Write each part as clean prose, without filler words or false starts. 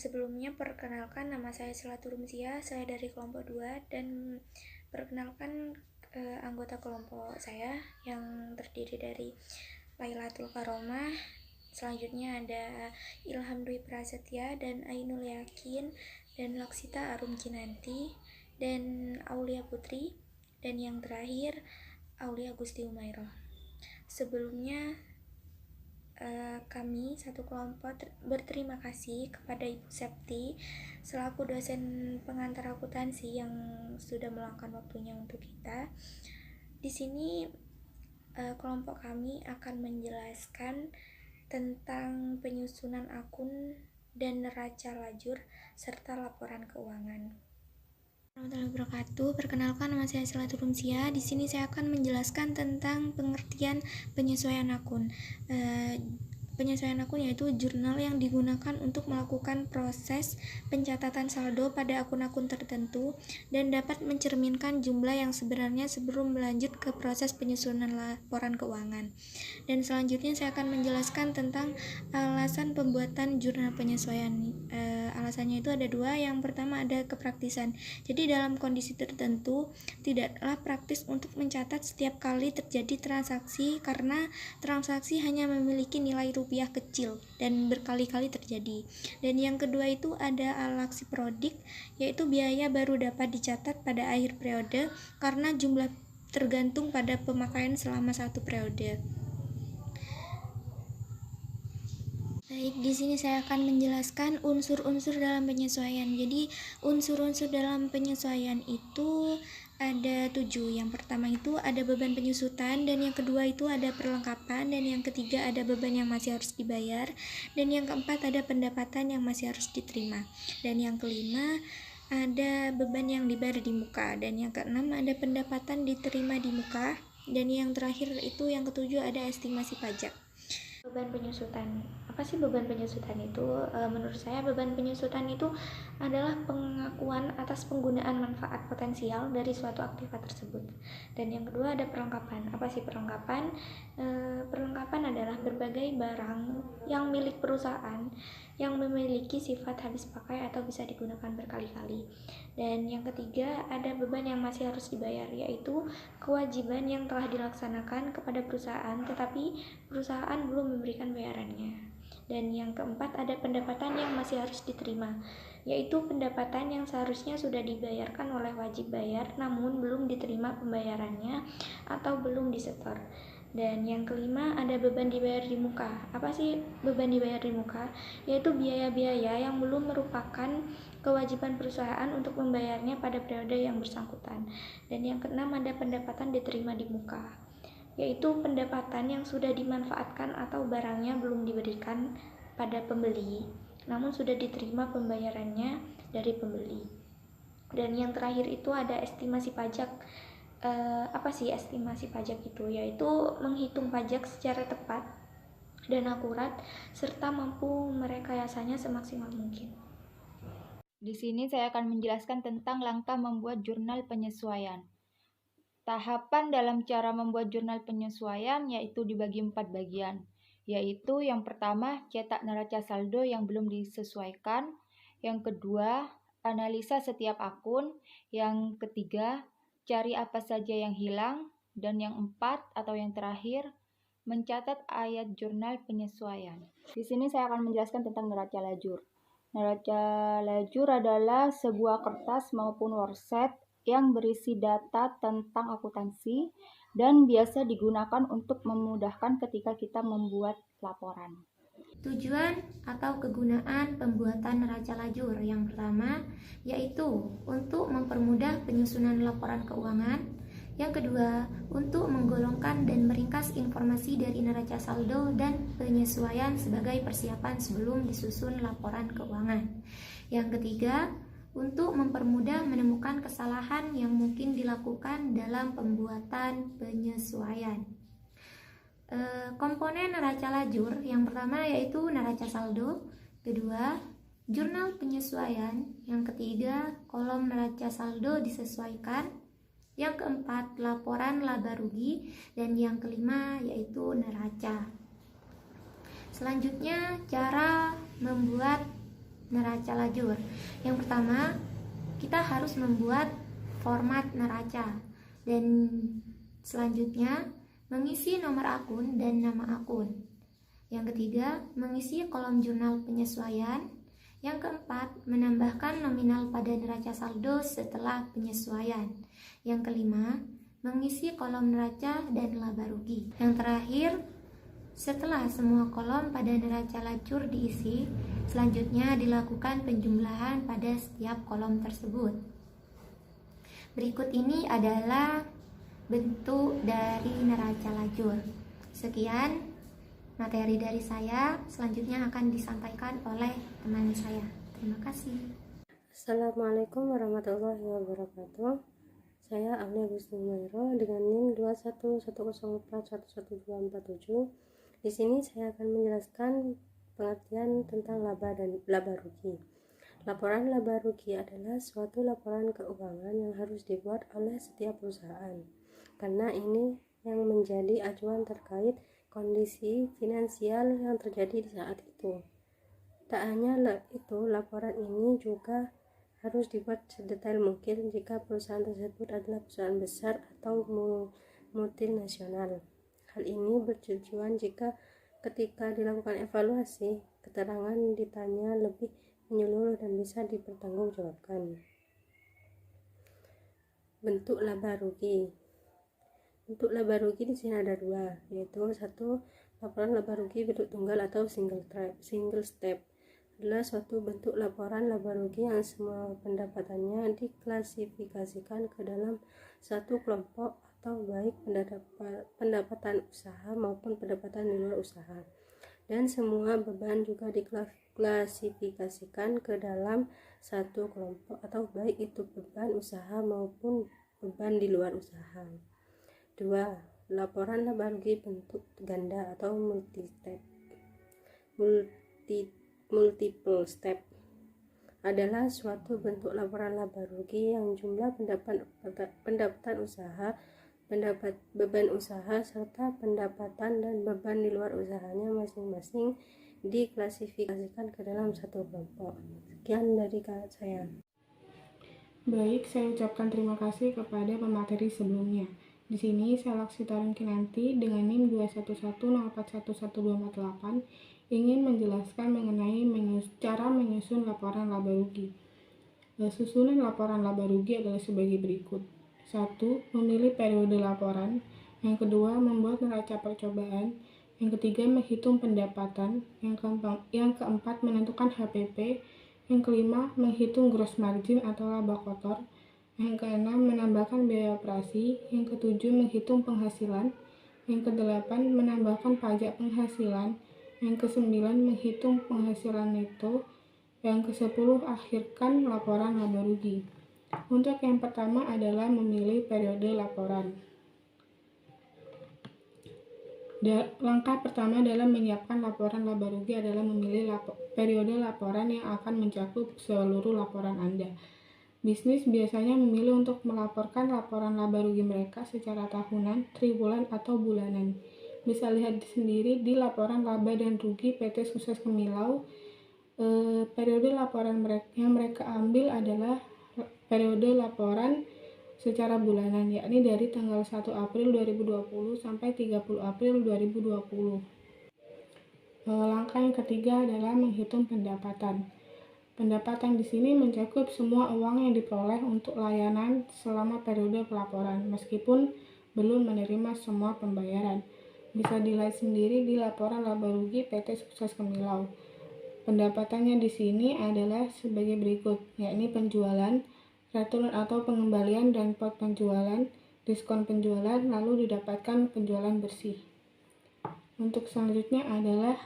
Sebelumnya perkenalkan, nama saya Selatu Rumsia, saya dari kelompok 2 dan perkenalkan anggota kelompok saya yang terdiri dari Lailatul Karomah, selanjutnya ada Ilham Dwi Prasetya dan Ainul Yakin dan Laksita Arum Kinanti dan Aulia Putri, dan yang terakhir Aulia Gusti Umairah. Sebelumnya kami satu kelompok berterima kasih kepada Ibu Septi selaku dosen pengantar akuntansi yang sudah meluangkan waktunya untuk kita. Di sini kelompok kami akan menjelaskan tentang penyusunan akun dan neraca lajur serta laporan keuangan. Warahmatullahi wabarakatuh. Perkenalkan, nama saya Selatu Rumsia. Di sini saya akan menjelaskan tentang pengertian penyesuaian akun. Penyesuaian akun yaitu jurnal yang digunakan untuk melakukan proses pencatatan saldo pada akun-akun tertentu dan dapat mencerminkan jumlah yang sebenarnya sebelum melanjut ke proses penyusunan laporan keuangan. Dan selanjutnya saya akan menjelaskan tentang alasan pembuatan jurnal penyesuaian. Alasannya itu ada dua. Yang pertama ada kepraktisan. Jadi dalam kondisi tertentu tidaklah praktis untuk mencatat setiap kali terjadi transaksi karena transaksi hanya memiliki nilai rupiah kecil dan berkali-kali terjadi. Dan yang kedua itu ada alaksi prodik, yaitu biaya baru dapat dicatat pada akhir periode karena jumlah tergantung pada pemakaian selama satu periode. Baik, di sini saya akan menjelaskan unsur-unsur dalam penyesuaian. Jadi, unsur-unsur dalam penyesuaian itu ada 7. Yang pertama itu ada beban penyusutan, dan yang kedua itu ada perlengkapan, dan yang ketiga ada beban yang masih harus dibayar, dan yang keempat ada pendapatan yang masih harus diterima, dan yang kelima ada beban yang dibayar di muka, dan yang keenam ada pendapatan diterima di muka, dan yang terakhir itu yang ketujuh ada estimasi pajak. Beban penyusutan. Apa sih beban penyusutan itu? Menurut saya beban penyusutan itu adalah pengakuan atas penggunaan manfaat potensial dari suatu aktiva tersebut. Dan yang kedua ada perlengkapan. Apa sih perlengkapan? Perlengkapan adalah berbagai barang yang milik perusahaan yang memiliki sifat habis pakai atau bisa digunakan berkali-kali. Dan yang ketiga ada beban yang masih harus dibayar, yaitu kewajiban yang telah dilaksanakan kepada perusahaan tetapi perusahaan belum memberikan bayarannya. Dan yang keempat ada pendapatan yang masih harus diterima, yaitu pendapatan yang seharusnya sudah dibayarkan oleh wajib bayar namun belum diterima pembayarannya atau belum disetor. Dan yang kelima ada beban dibayar di muka. Apa sih beban dibayar di muka? Yaitu biaya-biaya yang belum merupakan kewajiban perusahaan untuk membayarnya pada periode yang bersangkutan. Dan yang keenam ada pendapatan diterima di muka, yaitu pendapatan yang sudah dimanfaatkan atau barangnya belum diberikan pada pembeli namun sudah diterima pembayarannya dari pembeli. Dan yang terakhir itu ada estimasi pajak. Apa sih estimasi pajak itu? Yaitu menghitung pajak secara tepat dan akurat serta mampu merekayasanya semaksimal mungkin. Di sini saya akan menjelaskan tentang langkah membuat jurnal penyesuaian. Tahapan dalam cara membuat jurnal penyesuaian yaitu dibagi 4 bagian, yaitu yang pertama cetak neraca saldo yang belum disesuaikan, yang kedua analisa setiap akun, yang ketiga cari apa saja yang hilang, dan yang empat atau yang terakhir mencatat ayat jurnal penyesuaian. Di sini saya akan menjelaskan tentang neraca lajur. Neraca lajur adalah sebuah kertas maupun worksheet yang berisi data tentang akuntansi dan biasa digunakan untuk memudahkan ketika kita membuat laporan. Tujuan atau kegunaan pembuatan neraca lajur yang pertama yaitu untuk mempermudah penyusunan laporan keuangan. Yang kedua, untuk menggolongkan dan meringkas informasi dari neraca saldo dan penyesuaian sebagai persiapan sebelum disusun laporan keuangan. Yang ketiga, untuk mempermudah menemukan kesalahan yang mungkin dilakukan dalam pembuatan penyesuaian. Komponen neraca lajur yang pertama yaitu neraca saldo, kedua jurnal penyesuaian, yang ketiga kolom neraca saldo disesuaikan, yang keempat laporan laba rugi, dan yang kelima yaitu neraca. Selanjutnya cara membuat neraca lajur. Yang pertama, kita harus membuat format neraca, dan selanjutnya mengisi nomor akun dan nama akun. Yang ketiga, mengisi kolom jurnal penyesuaian. Yang keempat, menambahkan nominal pada neraca saldo setelah penyesuaian. Yang kelima, mengisi kolom neraca dan laba rugi. Yang terakhir, setelah semua kolom pada neraca lajur diisi, selanjutnya dilakukan penjumlahan pada setiap kolom tersebut. Berikut ini adalah bentuk dari neraca lajur. Sekian materi dari saya, selanjutnya akan disampaikan oleh teman saya. Terima kasih. Assalamualaikum warahmatullahi wabarakatuh. Saya Aulia Gusnumairo dengan NIM 2110411247. Di sini saya akan menjelaskan pengertian tentang laba dan laba rugi. Laporan laba rugi adalah suatu laporan keuangan yang harus dibuat oleh setiap perusahaan, karena ini yang menjadi acuan terkait kondisi finansial yang terjadi di saat itu. Tak hanya itu, laporan ini juga harus dibuat sedetail mungkin jika perusahaan tersebut adalah perusahaan besar atau multinasional. Hal ini bertujuan jika ketika dilakukan evaluasi, keterangan ditanya lebih menyeluruh dan bisa dipertanggungjawabkan. Bentuk laba rugi. Bentuk laba rugi di sini ada dua, yaitu satu, laporan laba rugi bentuk tunggal atau single step adalah suatu bentuk laporan laba rugi yang semua pendapatannya diklasifikasikan ke dalam satu kelompok atau baik pendapatan usaha maupun pendapatan di luar usaha, dan semua beban juga diklasifikasikan ke dalam satu kelompok atau baik itu beban usaha maupun beban di luar usaha. 2. Laporan laba rugi bentuk ganda atau multiple step adalah suatu bentuk laporan laba rugi yang jumlah pendapatan usaha, beban usaha, serta pendapatan dan beban di luar usahanya masing-masing diklasifikasikan ke dalam satu kelompok. Sekian dari saya. Baik, saya ucapkan terima kasih kepada pemateri sebelumnya. Di sini saya Laksitarin Kinanti dengan NIM 21104111248 ingin menjelaskan mengenai cara menyusun laporan laba rugi. Susunan laporan laba rugi adalah sebagai berikut. 1. Memilih periode laporan. Yang kedua, membuat neraca percobaan. Yang ketiga, menghitung pendapatan. Yang keempat, menentukan HPP. Yang kelima, menghitung gross margin atau laba kotor. Yang keenam, menambahkan biaya operasi. Yang ketujuh, menghitung penghasilan. Yang kedelapan, menambahkan pajak penghasilan. Yang kesembilan, menghitung penghasilan neto. Yang kesepuluh, akhirkan laporan laba rugi. Untuk yang pertama adalah memilih periode laporan. Langkah pertama dalam menyiapkan laporan laba rugi adalah memilih periode laporan yang akan mencakup seluruh laporan Anda. Bisnis biasanya memilih untuk melaporkan laporan laba rugi mereka secara tahunan, triwulan, atau bulanan. Bisa lihat sendiri di laporan laba dan rugi PT Sukses Kemilau. Periode laporan yang mereka ambil adalah periode laporan secara bulanan, yakni dari tanggal 1 April 2020 sampai 30 April 2020. Langkah yang ketiga adalah menghitung pendapatan. Pendapatan di sini mencakup semua uang yang diperoleh untuk layanan selama periode pelaporan, meskipun belum menerima semua pembayaran. Bisa dilihat sendiri di laporan laba rugi PT Sukses Kemilau. Pendapatannya di sini adalah sebagai berikut, yakni penjualan, return atau pengembalian dan pot penjualan, diskon penjualan, lalu didapatkan penjualan bersih. Untuk selanjutnya adalah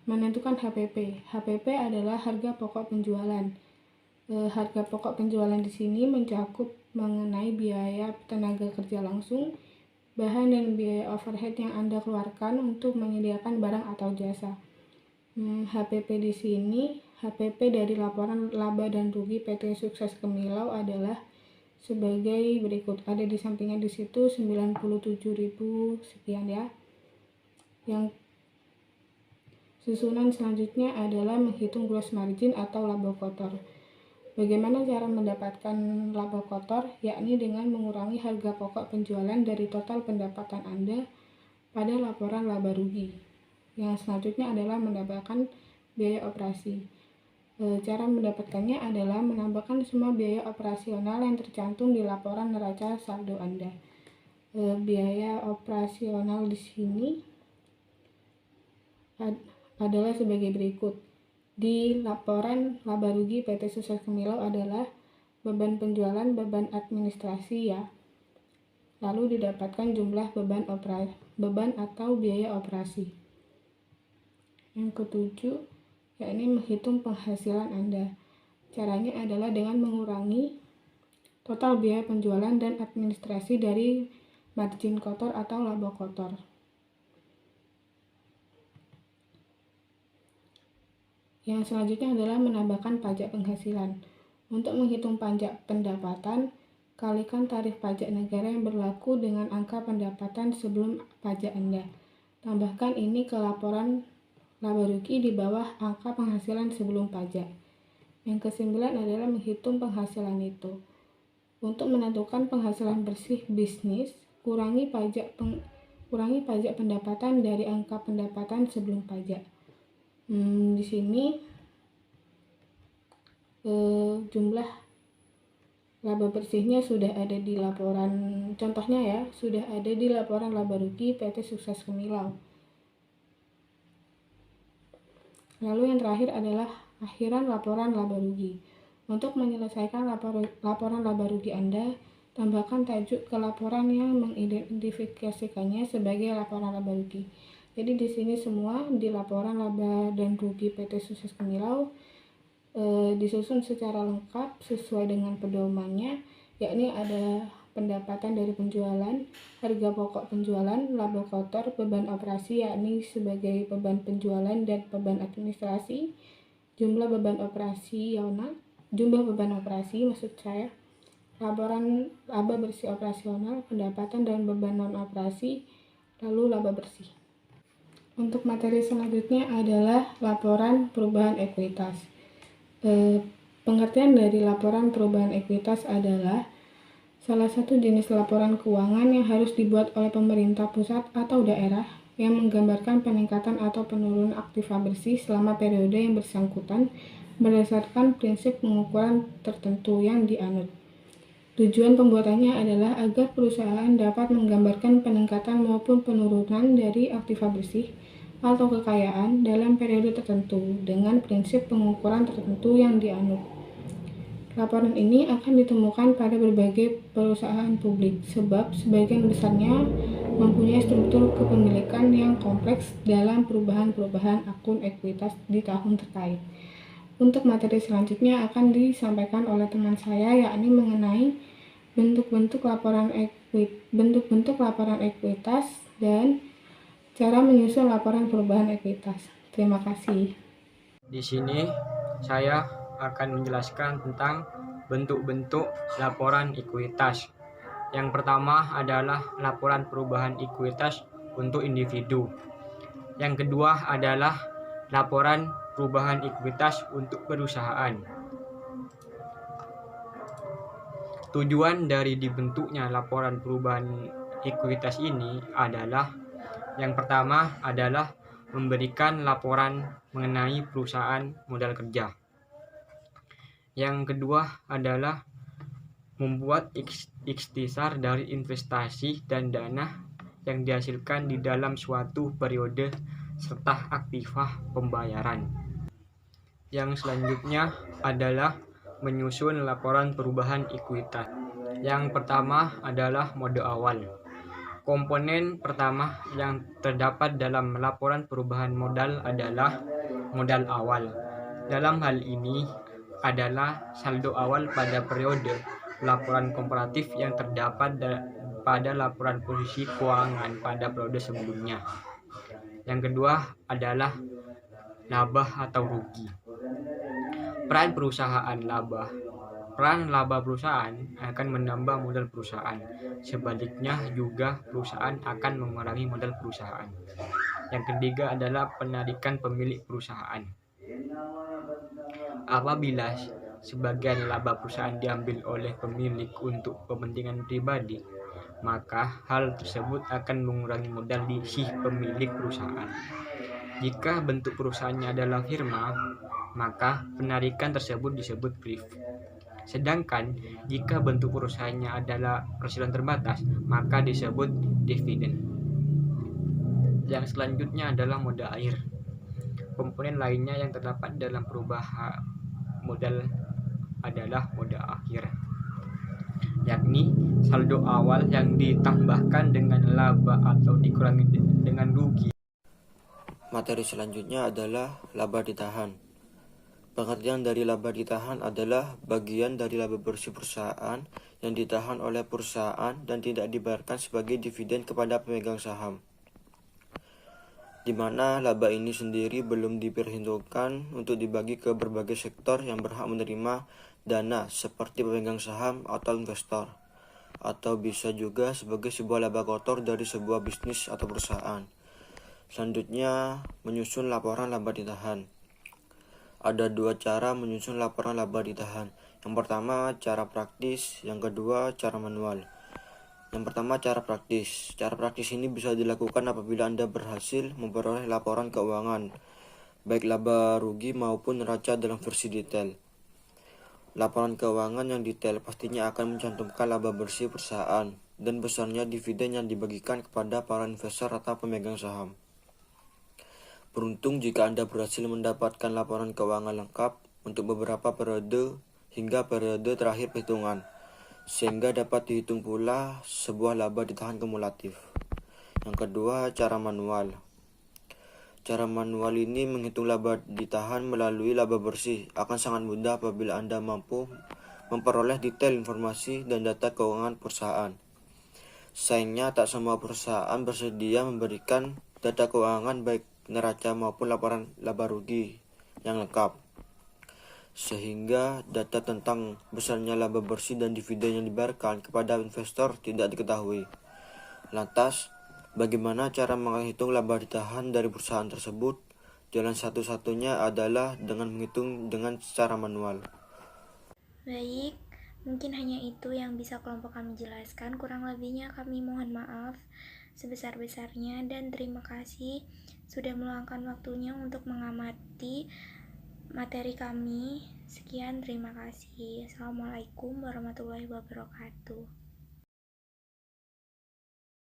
menentukan HPP. HPP adalah harga pokok penjualan. Harga pokok penjualan di sini mencakup mengenai biaya tenaga kerja langsung, bahan dan biaya overhead yang Anda keluarkan untuk menyediakan barang atau jasa. HPP di sini, HPP dari laporan laba dan rugi PT Sukses Kemilau adalah sebagai berikut. Ada di sampingnya di situ 97.000 sekian ya. Yang Susunan selanjutnya adalah menghitung gross margin atau laba kotor. Bagaimana cara mendapatkan laba kotor? Yakni dengan mengurangi harga pokok penjualan dari total pendapatan Anda pada laporan laba rugi. Yang selanjutnya adalah menambahkan biaya operasi. Cara mendapatkannya adalah menambahkan semua biaya operasional yang tercantum di laporan neraca saldo Anda. Biaya operasional di sini adalah sebagai berikut. Di laporan laba rugi PT Sukses Gemilau adalah beban penjualan, beban administrasi ya. Lalu didapatkan jumlah beban atau biaya operasi. Yang ketujuh, yakni menghitung penghasilan Anda. Caranya adalah dengan mengurangi total biaya penjualan dan administrasi dari margin kotor atau laba kotor. Yang selanjutnya adalah menambahkan pajak penghasilan. Untuk menghitung pajak pendapatan, kalikan tarif pajak negara yang berlaku dengan angka pendapatan sebelum pajak Anda. Tambahkan ini ke laporan laba rugi di bawah angka penghasilan sebelum pajak. Yang kesembilan adalah menghitung penghasilan itu. Untuk menentukan penghasilan bersih bisnis, kurangi pajak pendapatan dari angka pendapatan sebelum pajak. Di sini jumlah laba bersihnya sudah ada di laporan, contohnya ya, sudah ada di laporan laba rugi PT Sukses Gemilau. Lalu yang terakhir adalah akhiran laporan laba rugi. Untuk menyelesaikan laporan laba rugi Anda, tambahkan tajuk ke laporan yang mengidentifikasikannya sebagai laporan laba rugi. Jadi di sini semua di laporan laba dan rugi PT Sukses Gemilau disusun secara lengkap sesuai dengan pedomannya, yakni ada pendapatan dari penjualan, harga pokok penjualan, laba kotor, beban operasi yakni sebagai beban penjualan dan beban administrasi, jumlah beban operasi maksud saya, laporan laba bersih operasional, pendapatan dan beban non operasi, lalu laba bersih. Untuk materi selanjutnya adalah laporan perubahan ekuitas. Pengertian dari laporan perubahan ekuitas adalah salah satu jenis laporan keuangan yang harus dibuat oleh pemerintah pusat atau daerah yang menggambarkan peningkatan atau penurunan aktiva bersih selama periode yang bersangkutan berdasarkan prinsip pengukuran tertentu yang dianut. Tujuan pembuatannya adalah agar perusahaan dapat menggambarkan peningkatan maupun penurunan dari aktiva bersih atau kekayaan dalam periode tertentu dengan prinsip pengukuran tertentu yang dianut. Laporan ini akan ditemukan pada berbagai perusahaan publik sebab sebagian besarnya mempunyai struktur kepemilikan yang kompleks dalam perubahan-perubahan akun ekuitas di tahun terkait. Untuk materi selanjutnya akan disampaikan oleh teman saya, yakni mengenai bentuk-bentuk laporan ekuitas dan cara menyusun laporan perubahan ekuitas. Terima kasih. Di sini saya akan menjelaskan tentang bentuk-bentuk laporan ekuitas. Yang pertama adalah laporan perubahan ekuitas untuk individu. Yang kedua adalah laporan perubahan ekuitas untuk perusahaan. Tujuan dari dibentuknya laporan perubahan ekuitas ini adalah yang pertama adalah memberikan laporan mengenai perusahaan modal kerja. Yang kedua adalah membuat ikhtisar dari investasi dan dana yang dihasilkan di dalam suatu periode serta aktiva pembayaran. Yang selanjutnya adalah menyusun laporan perubahan ekuitas. Yang pertama adalah mode awal. Komponen pertama yang terdapat dalam laporan perubahan modal adalah modal awal. Dalam hal ini adalah saldo awal pada periode laporan komparatif yang terdapat pada laporan posisi keuangan pada periode sebelumnya. Yang kedua adalah laba atau rugi. Peran perusahaan laba. Peran laba perusahaan akan menambah modal perusahaan. Sebaliknya juga perusahaan akan mengurangi modal perusahaan. Yang ketiga adalah penarikan pemilik perusahaan. Apabila sebagian laba perusahaan diambil oleh pemilik untuk kepentingan pribadi, maka hal tersebut akan mengurangi modal di si pemilik perusahaan. Jika bentuk perusahaannya adalah firma, maka penarikan tersebut disebut brief. Sedangkan jika bentuk perusahaannya adalah perseroan terbatas, maka disebut dividen. Yang selanjutnya adalah modal air. Komponen lainnya yang terdapat dalam perubahan modal adalah modal akhir, yakni saldo awal yang ditambahkan dengan laba atau dikurangi dengan rugi. Materi selanjutnya adalah laba ditahan. Pengertian dari laba ditahan adalah bagian dari laba bersih perusahaan yang ditahan oleh perusahaan dan tidak dibayarkan sebagai dividen kepada pemegang saham, di mana laba ini sendiri belum diperhitungkan untuk dibagi ke berbagai sektor yang berhak menerima dana seperti pemegang saham atau investor, atau bisa juga sebagai sebuah laba kotor dari sebuah bisnis atau perusahaan. Selanjutnya, menyusun laporan laba ditahan. Ada dua cara menyusun laporan laba ditahan. Yang pertama, cara praktis. Yang kedua, cara manual. Yang pertama, cara praktis. Cara praktis ini bisa dilakukan apabila Anda berhasil memperoleh laporan keuangan, baik laba rugi maupun neraca dalam versi detail. Laporan keuangan yang detail pastinya akan mencantumkan laba bersih perusahaan dan besarnya dividen yang dibagikan kepada para investor atau pemegang saham. Beruntung jika Anda berhasil mendapatkan laporan keuangan lengkap untuk beberapa periode hingga periode terakhir perhitungan, sehingga dapat dihitung pula sebuah laba ditahan kumulatif. Yang kedua, cara manual. Cara manual ini menghitung laba ditahan melalui laba bersih akan sangat mudah apabila Anda mampu memperoleh detail informasi dan data keuangan perusahaan. Sayangnya tak semua perusahaan bersedia memberikan data keuangan baik neraca maupun laporan laba rugi yang lengkap, sehingga data tentang besarnya laba bersih dan dividen yang dibayarkan kepada investor tidak diketahui. Lantas, bagaimana cara menghitung laba ditahan dari perusahaan tersebut? Jalan satu-satunya adalah dengan menghitung dengan secara manual. Baik, mungkin hanya itu yang bisa kelompok kami jelaskan. Kurang lebihnya kami mohon maaf sebesar-besarnya dan terima kasih sudah meluangkan waktunya untuk mengamati materi kami. Sekian, terima kasih. Assalamualaikum warahmatullahi wabarakatuh.